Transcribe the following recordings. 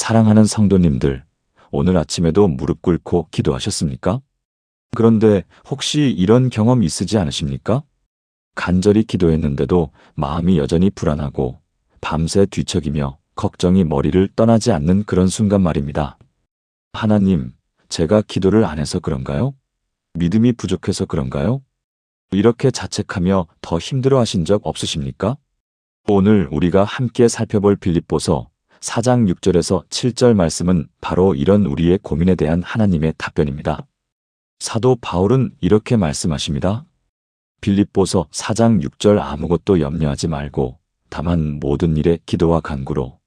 사랑하는 성도님들, 오늘 아침에도 무릎 꿇고 기도하셨습니까? 그런데 혹시 이런 경험 있으지 않으십니까? 간절히 기도했는데도 마음이 여전히 불안하고 밤새 뒤척이며 걱정이 머리를 떠나지 않는 그런 순간 말입니다. 하나님, 제가 기도를 안 해서 그런가요? 믿음이 부족해서 그런가요? 이렇게 자책하며 더 힘들어하신 적 없으십니까? 오늘 우리가 함께 살펴볼 빌립보서 4장 6절에서 7절 말씀은 바로 이런 우리의 고민에 대한 하나님의 답변입니다. 사도 바울은 이렇게 말씀하십니다. 빌립보서 4장 6절 아무것도 염려하지 말고 다만 모든 일에 기도와 간구로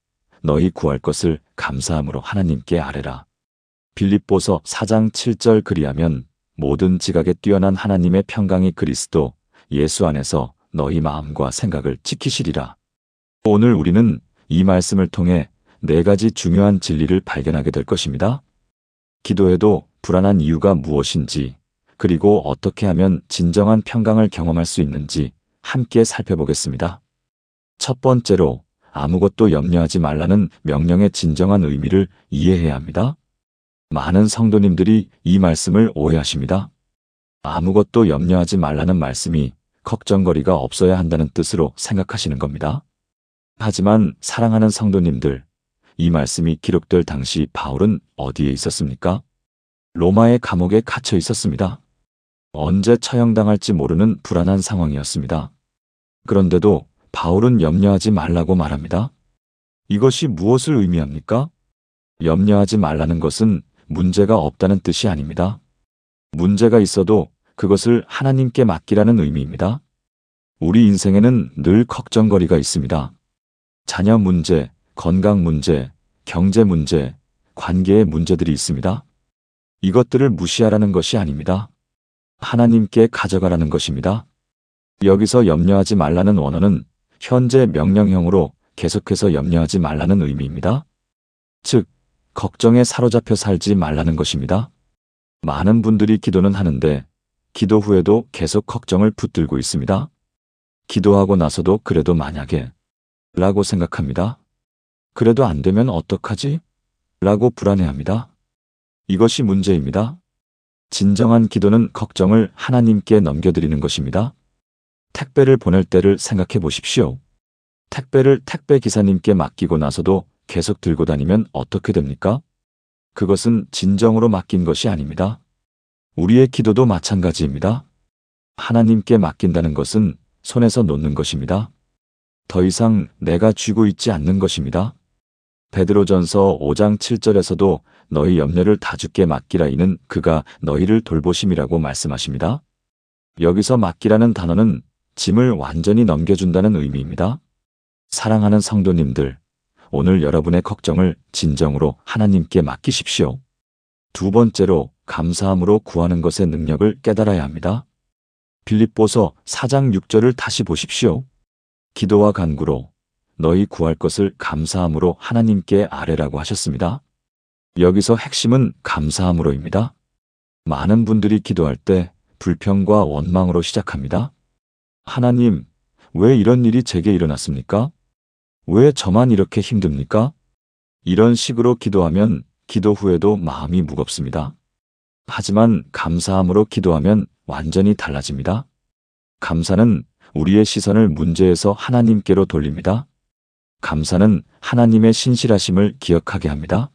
너희 구할 것을 감사함으로 하나님께 아뢰라. 빌립보서 4장 7절 그리하면 모든 지각에 뛰어난 하나님의 평강이 그리스도 예수 안에서 너희 마음과 생각을 지키시리라. 오늘 우리는 이 말씀을 통해 4가지 중요한 진리를 발견하게 될 것입니다. 기도해도 불안한 이유가 무엇인지, 그리고 어떻게 하면 진정한 평강을 경험할 수 있는지 함께 살펴보겠습니다. 첫 번째로 아무것도 염려하지 말라는 명령의 진정한 의미를 이해해야 합니다. 많은 성도님들이 이 말씀을 오해하십니다. 아무것도 염려하지 말라는 말씀이 걱정거리가 없어야 한다는 뜻으로 생각하시는 겁니다. 하지만 사랑하는 성도님들, 이 말씀이 기록될 당시 바울은 어디에 있었습니까? 로마의 감옥에 갇혀 있었습니다. 언제 처형당할지 모르는 불안한 상황이었습니다. 그런데도 바울은 염려하지 말라고 말합니다. 이것이 무엇을 의미합니까? 염려하지 말라는 것은 문제가 없다는 뜻이 아닙니다. 문제가 있어도 그것을 하나님께 맡기라는 의미입니다. 우리 인생에는 늘 걱정거리가 있습니다. 자녀 문제, 건강 문제, 경제 문제, 관계의 문제들이 있습니다. 이것들을 무시하라는 것이 아닙니다. 하나님께 가져가라는 것입니다. 여기서 염려하지 말라는 원어는 현재 명령형으로 계속해서 염려하지 말라는 의미입니다. 즉, 걱정에 사로잡혀 살지 말라는 것입니다. 많은 분들이 기도는 하는데 기도 후에도 계속 걱정을 붙들고 있습니다. 기도하고 나서도 그래도 만약에 라고 생각합니다. 그래도 안 되면 어떡하지? 라고 불안해합니다. 이것이 문제입니다. 진정한 기도는 걱정을 하나님께 넘겨드리는 것입니다. 택배를 보낼 때를 생각해 보십시오. 택배를 택배 기사님께 맡기고 나서도 계속 들고 다니면 어떻게 됩니까? 그것은 진정으로 맡긴 것이 아닙니다. 우리의 기도도 마찬가지입니다. 하나님께 맡긴다는 것은 손에서 놓는 것입니다. 더 이상 내가 쥐고 있지 않는 것입니다. 베드로전서 5장 7절에서도 너희 염려를 다 주께 맡기라 이는 그가 너희를 돌보심이라고 말씀하십니다. 여기서 맡기라는 단어는 짐을 완전히 넘겨준다는 의미입니다. 사랑하는 성도님들, 오늘 여러분의 걱정을 진정으로 하나님께 맡기십시오. 두 번째로 감사함으로 구하는 것의 능력을 깨달아야 합니다. 빌립보서 4장 6절을 다시 보십시오. 기도와 간구로 너희 구할 것을 감사함으로 하나님께 아뢰라고 하셨습니다. 여기서 핵심은 감사함으로입니다. 많은 분들이 기도할 때 불평과 원망으로 시작합니다. 하나님, 왜 이런 일이 제게 일어났습니까? 왜 저만 이렇게 힘듭니까? 이런 식으로 기도하면 기도 후에도 마음이 무겁습니다. 하지만 감사함으로 기도하면 완전히 달라집니다. 감사는 우리의 시선을 문제에서 하나님께로 돌립니다. 감사는 하나님의 신실하심을 기억하게 합니다.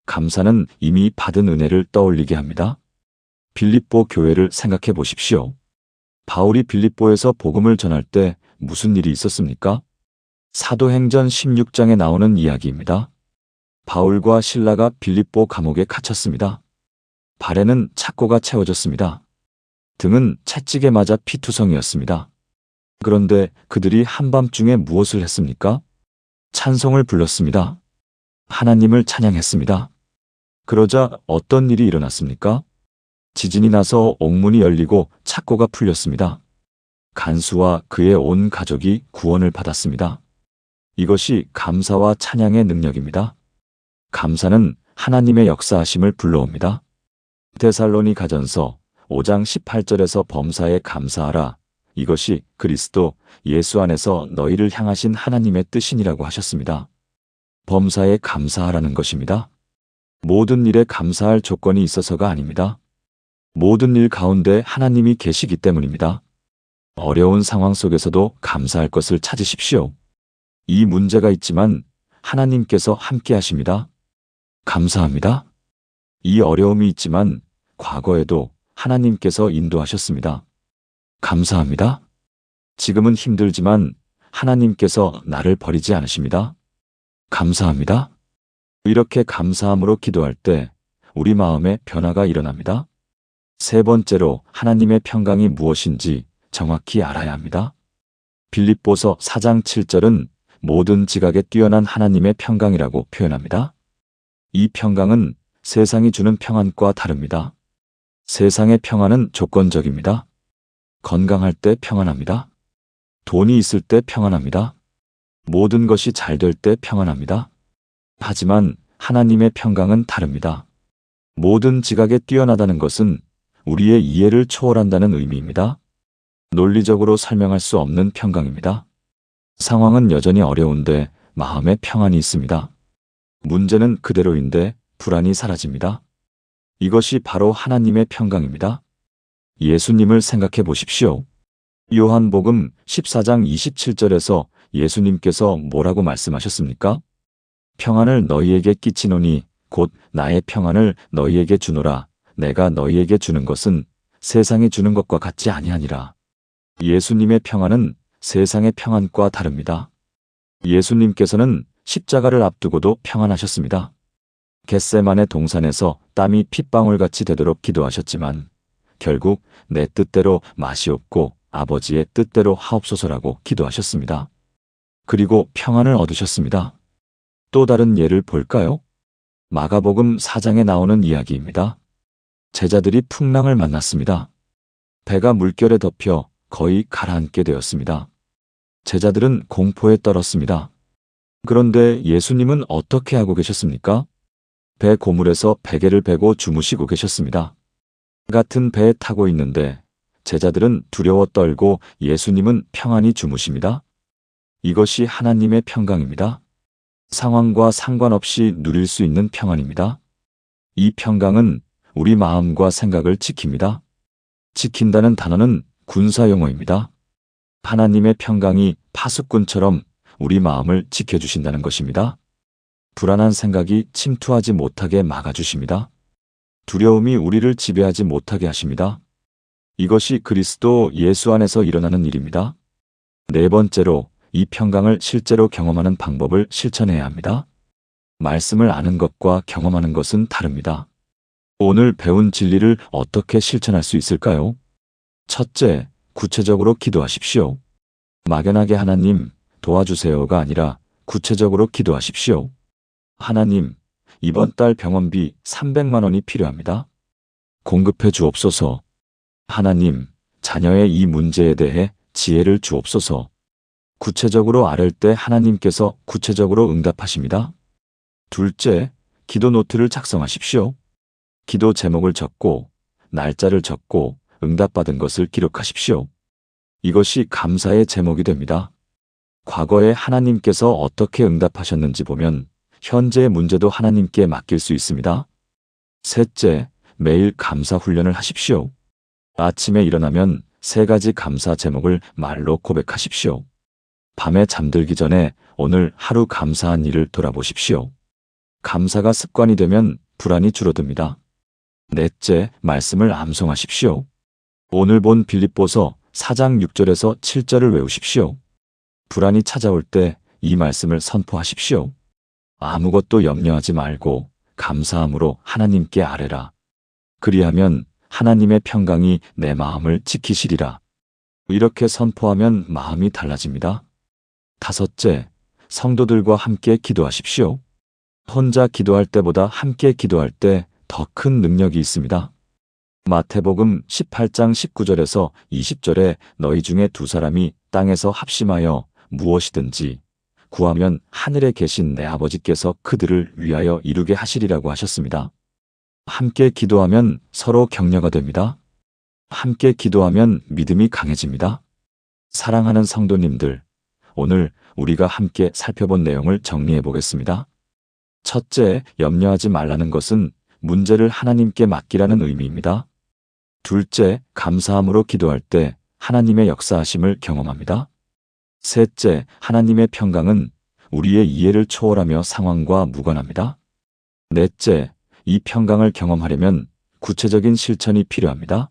감사는 이미 받은 은혜를 떠올리게 합니다. 빌립보 교회를 생각해 보십시오. 바울이 빌립보에서 복음을 전할 때 무슨 일이 있었습니까? 사도행전 16장에 나오는 이야기입니다. 바울과 실라가 빌립보 감옥에 갇혔습니다. 발에는 착고가 채워졌습니다. 등은 채찍에 맞아 피투성이었습니다. 그런데 그들이 한밤중에 무엇을 했습니까? 찬송을 불렀습니다. 하나님을 찬양했습니다. 그러자 어떤 일이 일어났습니까? 지진이 나서 옥문이 열리고 착고가 풀렸습니다. 간수와 그의 온 가족이 구원을 받았습니다. 이것이 감사와 찬양의 능력입니다. 감사는 하나님의 역사하심을 불러옵니다. 데살로니가전서 5장 18절에서 범사에 감사하라. 이것이 그리스도 예수 안에서 너희를 향하신 하나님의 뜻이니라고 하셨습니다. 범사에 감사하라는 것입니다. 모든 일에 감사할 조건이 있어서가 아닙니다. 모든 일 가운데 하나님이 계시기 때문입니다. 어려운 상황 속에서도 감사할 것을 찾으십시오. 이 문제가 있지만 하나님께서 함께 하십니다. 감사합니다. 이 어려움이 있지만 과거에도 하나님께서 인도하셨습니다. 감사합니다. 지금은 힘들지만 하나님께서 나를 버리지 않으십니다. 감사합니다. 이렇게 감사함으로 기도할 때 우리 마음에 변화가 일어납니다. 세 번째로 하나님의 평강이 무엇인지 정확히 알아야 합니다. 빌립보서 4장 7절은 모든 지각에 뛰어난 하나님의 평강이라고 표현합니다. 이 평강은 세상이 주는 평안과 다릅니다. 세상의 평안은 조건적입니다. 건강할 때 평안합니다. 돈이 있을 때 평안합니다. 모든 것이 잘 될 때 평안합니다. 하지만 하나님의 평강은 다릅니다. 모든 지각에 뛰어나다는 것은 우리의 이해를 초월한다는 의미입니다. 논리적으로 설명할 수 없는 평강입니다. 상황은 여전히 어려운데 마음에 평안이 있습니다. 문제는 그대로인데 불안이 사라집니다. 이것이 바로 하나님의 평강입니다. 예수님을 생각해 보십시오. 요한복음 14장 27절에서 예수님께서 뭐라고 말씀하셨습니까? 평안을 너희에게 끼치노니 곧 나의 평안을 너희에게 주노라. 내가 너희에게 주는 것은 세상이 주는 것과 같지 아니하니라. 예수님의 평안은 세상의 평안과 다릅니다. 예수님께서는 십자가를 앞두고도 평안하셨습니다. 겟세마네 동산에서 땀이 핏방울같이 되도록 기도하셨지만 결국 내 뜻대로 마시옵고 아버지의 뜻대로 하옵소서라고 기도하셨습니다. 그리고 평안을 얻으셨습니다. 또 다른 예를 볼까요? 마가복음 4장에 나오는 이야기입니다. 제자들이 풍랑을 만났습니다. 배가 물결에 덮여 거의 가라앉게 되었습니다. 제자들은 공포에 떨었습니다. 그런데 예수님은 어떻게 하고 계셨습니까? 배 고물에서 베개를 베고 주무시고 계셨습니다. 같은 배에 타고 있는데 제자들은 두려워 떨고 예수님은 평안히 주무십니다. 이것이 하나님의 평강입니다. 상황과 상관없이 누릴 수 있는 평안입니다. 이 평강은 우리 마음과 생각을 지킵니다. 지킨다는 단어는 군사용어입니다. 하나님의 평강이 파수꾼처럼 우리 마음을 지켜주신다는 것입니다. 불안한 생각이 침투하지 못하게 막아주십니다. 두려움이 우리를 지배하지 못하게 하십니다. 이것이 그리스도 예수 안에서 일어나는 일입니다. 네 번째로 이 평강을 실제로 경험하는 방법을 실천해야 합니다. 말씀을 아는 것과 경험하는 것은 다릅니다. 오늘 배운 진리를 어떻게 실천할 수 있을까요? 첫째, 구체적으로 기도하십시오. 막연하게 하나님 도와주세요가 아니라 구체적으로 기도하십시오. 하나님, 이번 달 병원비 300만 원이 필요합니다. 공급해 주옵소서. 하나님, 자녀의 이 문제에 대해 지혜를 주옵소서. 구체적으로 아뢰 때 하나님께서 구체적으로 응답하십니다. 둘째, 기도 노트를 작성하십시오. 기도 제목을 적고 날짜를 적고 응답받은 것을 기록하십시오. 이것이 감사의 제목이 됩니다. 과거에 하나님께서 어떻게 응답하셨는지 보면 현재의 문제도 하나님께 맡길 수 있습니다. 셋째, 매일 감사 훈련을 하십시오. 아침에 일어나면 3가지 감사 제목을 말로 고백하십시오. 밤에 잠들기 전에 오늘 하루 감사한 일을 돌아보십시오. 감사가 습관이 되면 불안이 줄어듭니다. 넷째, 말씀을 암송하십시오. 오늘 본 빌립보서 4장 6절에서 7절을 외우십시오. 불안이 찾아올 때 이 말씀을 선포하십시오. 아무것도 염려하지 말고 감사함으로 하나님께 아뢰라. 그리하면 하나님의 평강이 내 마음을 지키시리라. 이렇게 선포하면 마음이 달라집니다. 다섯째, 성도들과 함께 기도하십시오. 혼자 기도할 때보다 함께 기도할 때 더 큰 능력이 있습니다. 마태복음 18장 19절에서 20절에 너희 중에 2사람이 땅에서 합심하여 무엇이든지 구하면 하늘에 계신 내 아버지께서 그들을 위하여 이루게 하시리라고 하셨습니다. 함께 기도하면 서로 격려가 됩니다. 함께 기도하면 믿음이 강해집니다. 사랑하는 성도님들, 오늘 우리가 함께 살펴본 내용을 정리해 보겠습니다. 첫째, 염려하지 말라는 것은 문제를 하나님께 맡기라는 의미입니다. 둘째, 감사함으로 기도할 때 하나님의 역사하심을 경험합니다. 셋째, 하나님의 평강은 우리의 이해를 초월하며 상황과 무관합니다. 넷째, 이 평강을 경험하려면 구체적인 실천이 필요합니다.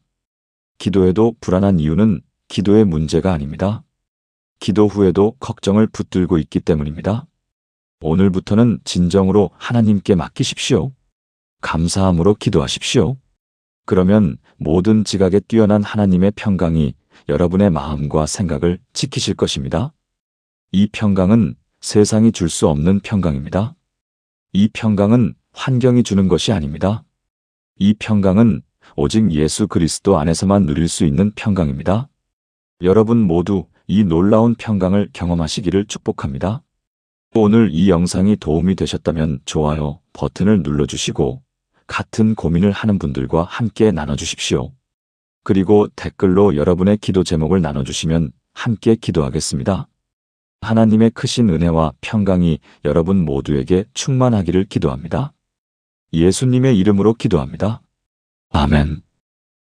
기도해도 불안한 이유는 기도의 문제가 아닙니다. 기도 후에도 걱정을 붙들고 있기 때문입니다. 오늘부터는 진정으로 하나님께 맡기십시오. 감사함으로 기도하십시오. 그러면 모든 지각에 뛰어난 하나님의 평강이 여러분의 마음과 생각을 지키실 것입니다. 이 평강은 세상이 줄 수 없는 평강입니다. 이 평강은 환경이 주는 것이 아닙니다. 이 평강은 오직 예수 그리스도 안에서만 누릴 수 있는 평강입니다. 여러분 모두 이 놀라운 평강을 경험하시기를 축복합니다. 오늘 이 영상이 도움이 되셨다면 좋아요 버튼을 눌러주시고 같은 고민을 하는 분들과 함께 나눠주십시오. 그리고 댓글로 여러분의 기도 제목을 나눠주시면 함께 기도하겠습니다. 하나님의 크신 은혜와 평강이 여러분 모두에게 충만하기를 기도합니다. 예수님의 이름으로 기도합니다. 아멘.